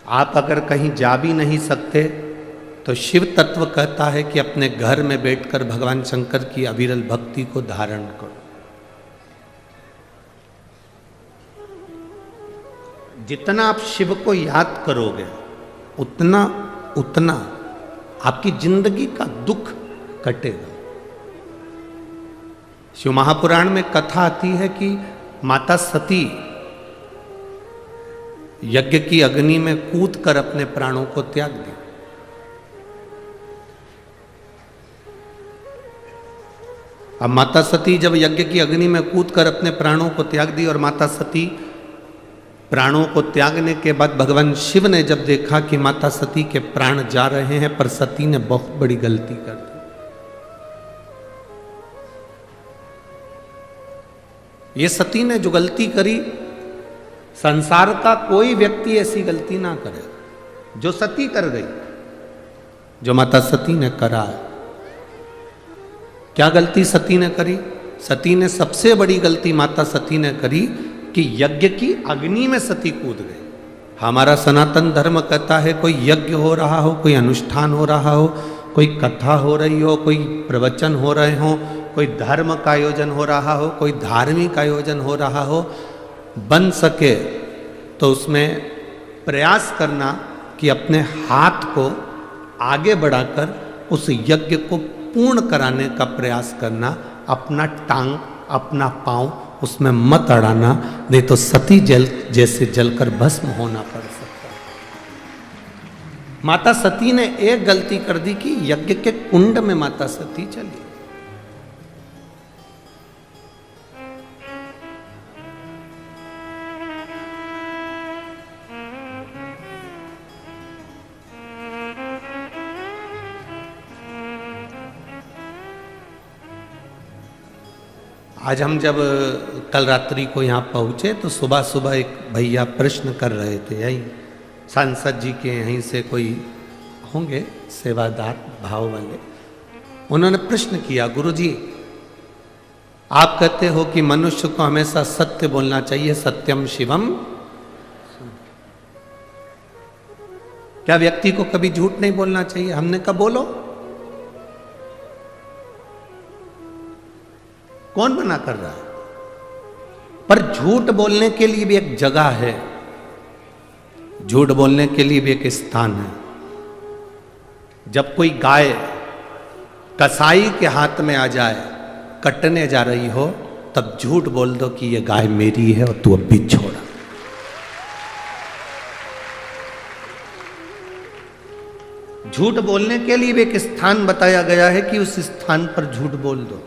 आप अगर कहीं जा भी नहीं सकते तो शिव तत्व कहता है कि अपने घर में बैठकर भगवान शंकर की अविरल भक्ति को धारण करो। जितना आप शिव को याद करोगे उतना उतना आपकी जिंदगी का दुख कटेगा। शिव महापुराण में कथा आती है कि माता सती यज्ञ की अग्नि में कूद कर अपने प्राणों को त्याग दी। अब माता सती जब यज्ञ की अग्नि में कूद कर अपने प्राणों को त्याग दी और माता सती प्राणों को त्यागने के बाद भगवान शिव ने जब देखा कि माता सती के प्राण जा रहे हैं, पर सती ने बहुत बड़ी गलती कर दी। ये सती ने जो गलती करी, संसार का कोई व्यक्ति ऐसी गलती ना करे जो सती कर गई, जो माता सती ने करा। क्या गलती सती ने करी? सती ने सबसे बड़ी गलती माता सती ने करी कि यज्ञ की अग्नि में सती कूद गई। हमारा सनातन धर्म कहता है कोई यज्ञ हो रहा हो, कोई अनुष्ठान हो रहा हो, कोई कथा हो रही हो, कोई प्रवचन हो रहे हो, कोई धर्म का आयोजन हो रहा हो, कोई धार्मिक आयोजन हो रहा हो, बन सके तो उसमें प्रयास करना कि अपने हाथ को आगे बढ़ाकर उस यज्ञ को पूर्ण कराने का प्रयास करना। अपना टांग, अपना पांव उसमें मत अड़ाना, नहीं तो सती जल जैसे जलकर भस्म होना पड़ सकता है। माता सती ने एक गलती कर दी कि यज्ञ के कुंड में माता सती चली। आज हम जब कल रात्रि को यहाँ पहुँचे तो सुबह सुबह एक भैया प्रश्न कर रहे थे, यही सांसद जी के यहीं से कोई होंगे सेवादार भाव वाले। उन्होंने प्रश्न किया, गुरुजी आप कहते हो कि मनुष्य को हमेशा सत्य बोलना चाहिए, सत्यम शिवम, क्या व्यक्ति को कभी झूठ नहीं बोलना चाहिए? हमने कहा बोलो। कौन मना कर रहा है? पर झूठ बोलने के लिए भी एक जगह है, झूठ बोलने के लिए भी एक स्थान है। जब कोई गाय कसाई के हाथ में आ जाए, कटने जा रही हो, तब झूठ बोल दो कि ये गाय मेरी है और तू अब भी छोड़ा। झूठ बोलने के लिए भी एक स्थान बताया गया है कि उस स्थान पर झूठ बोल दो।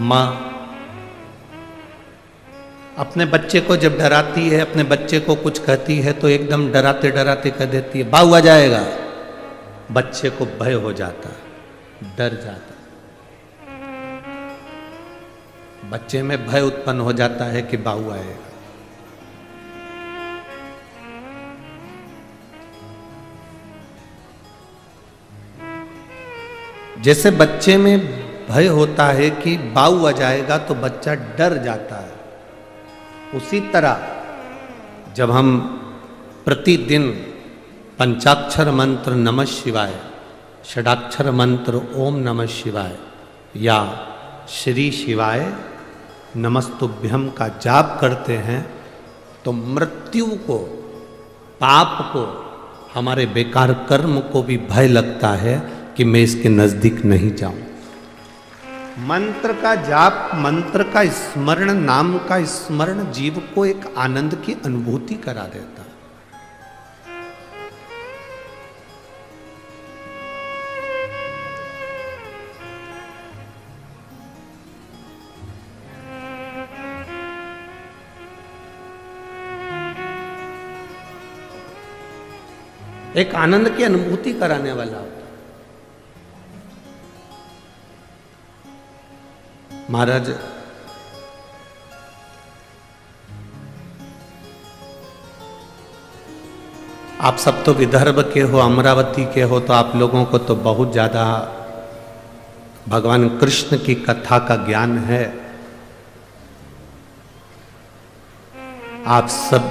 माँ अपने बच्चे को जब डराती है, अपने बच्चे को कुछ कहती है तो एकदम डराते डराते कह देती है बाऊ आ जाएगा। बच्चे को भय हो जाता है, डर जाता है, बच्चे में भय उत्पन्न हो जाता है कि बाऊ आएगा। जैसे बच्चे में भय होता है कि बाऊ आ जाएगा तो बच्चा डर जाता है, उसी तरह जब हम प्रतिदिन पंचाक्षर मंत्र नमः शिवाय, षडाक्षर मंत्र ओम नमः शिवाय या श्री शिवाय नमस्तुभ्यम का जाप करते हैं तो मृत्यु को, पाप को, हमारे बेकार कर्म को भी भय लगता है कि मैं इसके नजदीक नहीं जाऊं। मंत्र का जाप, मंत्र का स्मरण, नाम का स्मरण जीव को एक आनंद की अनुभूति करा देता है। एक आनंद की अनुभूति कराने वाला होता है। महाराज आप सब तो विदर्भ के हो, अमरावती के हो, तो आप लोगों को तो बहुत ज़्यादा भगवान कृष्ण की कथा का ज्ञान है। आप सब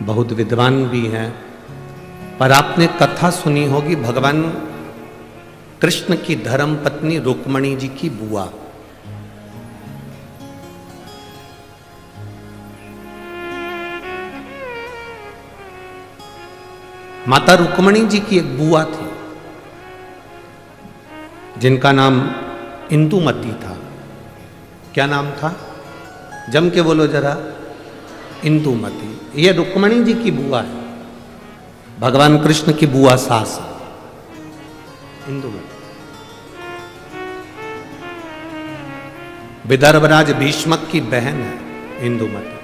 बहुत विद्वान भी हैं, पर आपने कथा सुनी होगी भगवान कृष्ण की धर्म पत्नी रुक्मणी जी की बुआ। माता रुक्मणी जी की एक बुआ थी जिनका नाम इंदुमती था। क्या नाम था? जम के बोलो जरा। इंदुमती। ये रुक्मणी जी की बुआ है, भगवान कृष्ण की बुआ सास इंदुमती। विदर्भराज भीष्मक की बहन है इंदुमती।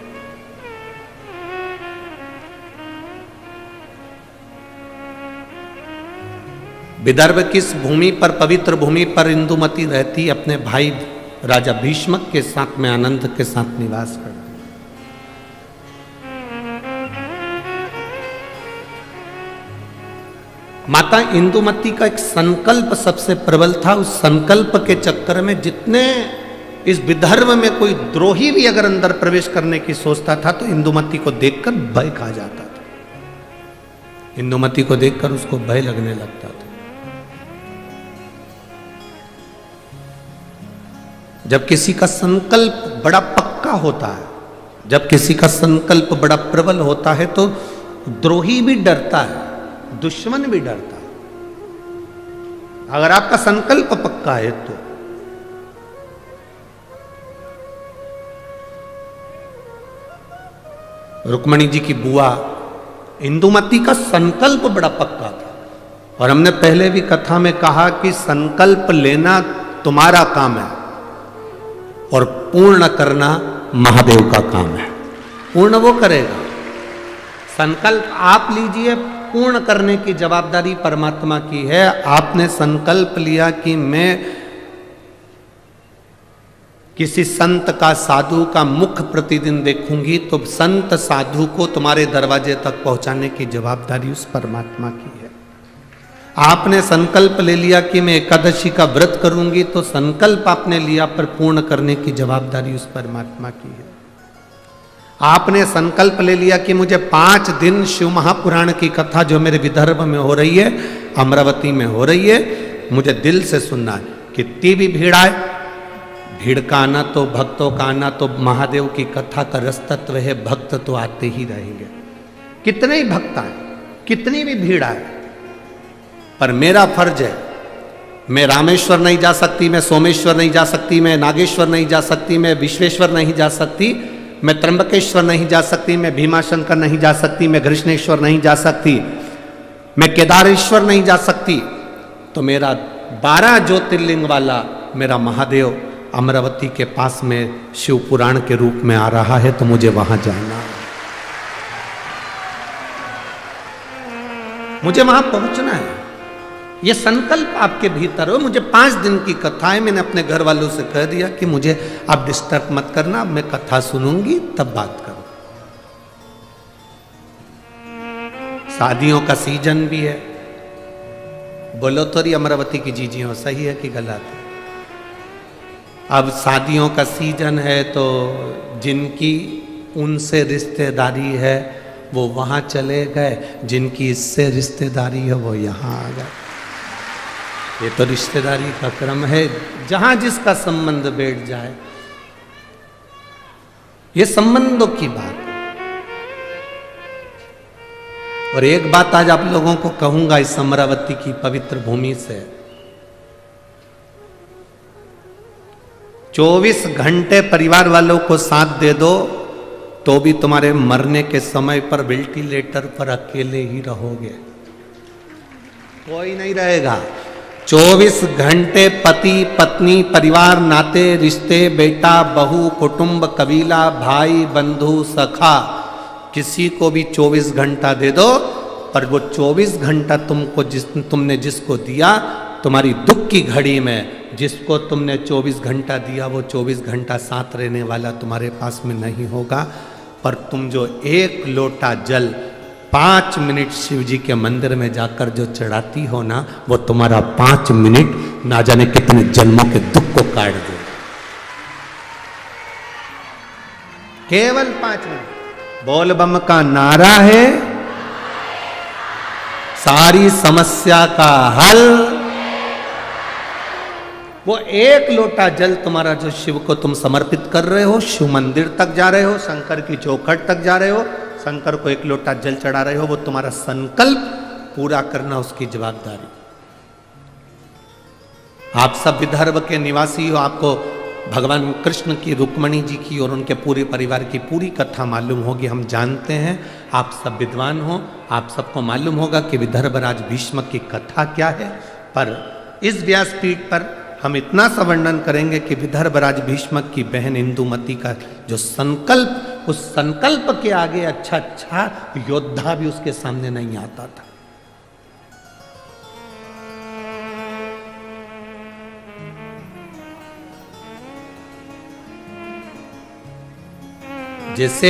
विदर्भ किस भूमि पर, पवित्र भूमि पर इंदुमती रहती? अपने भाई राजा भीष्मक के साथ में आनंद के साथ निवास करती। माता इंदुमती का एक संकल्प सबसे प्रबल था। उस संकल्प के चक्कर में जितने इस विदर्भ में कोई द्रोही भी अगर अंदर प्रवेश करने की सोचता था तो इंदुमती को देखकर भय खा जाता था। इंदुमती को देखकर उसको भय लगने लगता था। जब किसी का संकल्प बड़ा पक्का होता है, जब किसी का संकल्प बड़ा प्रबल होता है तो द्रोही भी डरता है, दुश्मन भी डरता है। अगर आपका संकल्प पक्का है तो रुक्मणी जी की बुआ इंदुमती का संकल्प बड़ा पक्का था। और हमने पहले भी कथा में कहा कि संकल्प लेना तुम्हारा काम है और पूर्ण करना महादेव का काम है। पूर्ण वो करेगा। संकल्प आप लीजिए, पूर्ण करने की जवाबदारी परमात्मा की है। आपने संकल्प लिया कि मैं किसी संत का, साधु का मुख प्रतिदिन देखूंगी, तो संत साधु को तुम्हारे दरवाजे तक पहुंचाने की जवाबदारी उस परमात्मा की है। आपने संकल्प ले लिया कि मैं एकादशी का व्रत करूंगी, तो संकल्प आपने लिया पर पूर्ण करने की जवाबदारी उस परमात्मा की है। आपने संकल्प ले लिया कि मुझे 5 दिन शिव महापुराण की कथा जो मेरे विदर्भ में हो रही है, अमरावती में हो रही है, मुझे दिल से सुनना है। कितनी भी भीड़ आए, भीड़ का आना तो, भक्तों का आना तो महादेव की कथा का रस तत्व है। भक्त तो आते ही रहेंगे, कितने ही भक्त आए, कितनी भी भीड़ आए, पर मेरा फर्ज है। मैं रामेश्वर नहीं जा सकती, मैं सोमेश्वर नहीं जा सकती, मैं नागेश्वर नहीं जा सकती, मैं विश्वेश्वर नहीं जा सकती, मैं त्र्यंबकेश्वर नहीं जा सकती, मैं भीमाशंकर नहीं जा सकती, मैं कृष्णेश्वर नहीं जा सकती, मैं केदारेश्वर नहीं जा सकती। तो मेरा 12 ज्योतिर्लिंग वाला मेरा महादेव अमरावती के पास में शिव पुराण के रूप में आ रहा है, तो मुझे वहां जाना, मुझे वहां पहुंचना है। ये संकल्प आपके भीतर हो। मुझे 5 दिन की कथा है, मैंने अपने घर वालों से कह दिया कि मुझे आप डिस्टर्ब मत करना, मैं कथा सुनूंगी तब बात करूं। शादियों का सीजन भी है। बोलो तो रही अमरावती की जीजियों, सही है कि गलत है? अब शादियों का सीजन है तो जिनकी उनसे रिश्तेदारी है वो वहां चले गए, जिनकी इससे रिश्तेदारी है वो यहां आ गए। ये तो रिश्तेदारी का क्रम है, जहां जिसका संबंध बैठ जाए। ये संबंधों की बात है। और एक बात आज आप लोगों को कहूंगा इस अमरावती की पवित्र भूमि से, 24 घंटे परिवार वालों को साथ दे दो तो भी तुम्हारे मरने के समय पर वेंटिलेटर पर अकेले ही रहोगे, कोई नहीं रहेगा। 24 घंटे पति पत्नी, परिवार, नाते रिश्ते, बेटा बहू, कुटुंब, कबीला, भाई बंधु, सखा, किसी को भी 24 घंटा दे दो, पर वो 24 घंटा तुमने जिसको दिया, तुम्हारी दुख की घड़ी में जिसको तुमने 24 घंटा दिया, वो 24 घंटा साथ रहने वाला तुम्हारे पास में नहीं होगा। पर तुम जो 1 लोटा जल 5 मिनट शिव जी के मंदिर में जाकर जो चढ़ाती हो ना, वो तुम्हारा 5 मिनट ना जाने कितने जन्मों के दुख को काट दे। केवल 5 मिनट बोल बम का नारा है, सारी समस्या का हल। वो एक लोटा जल तुम्हारा जो शिव को तुम समर्पित कर रहे हो, शिव मंदिर तक जा रहे हो, शंकर की चौखट तक जा रहे हो, शंकर को एक लोटा जल चढ़ा रहे हो, वो तुम्हारा संकल्प पूरा करना उसकी जवाबदारी। आप सब विदर्भ के निवासी हो, आपको भगवान कृष्ण की, रुक्मणी जी की और उनके पूरे परिवार की पूरी कथा मालूम होगी, हम जानते हैं। आप सब विद्वान हो, आप सबको मालूम होगा कि विदर्भराज भीष्म की कथा क्या है। पर इस व्यासपीठ पर हम इतना सा वर्णन करेंगे कि विदर्भराज भीष्म की बहन इंदुमती का जो संकल्प, उस संकल्प के आगे अच्छा योद्धा भी उसके सामने नहीं आता था। जैसे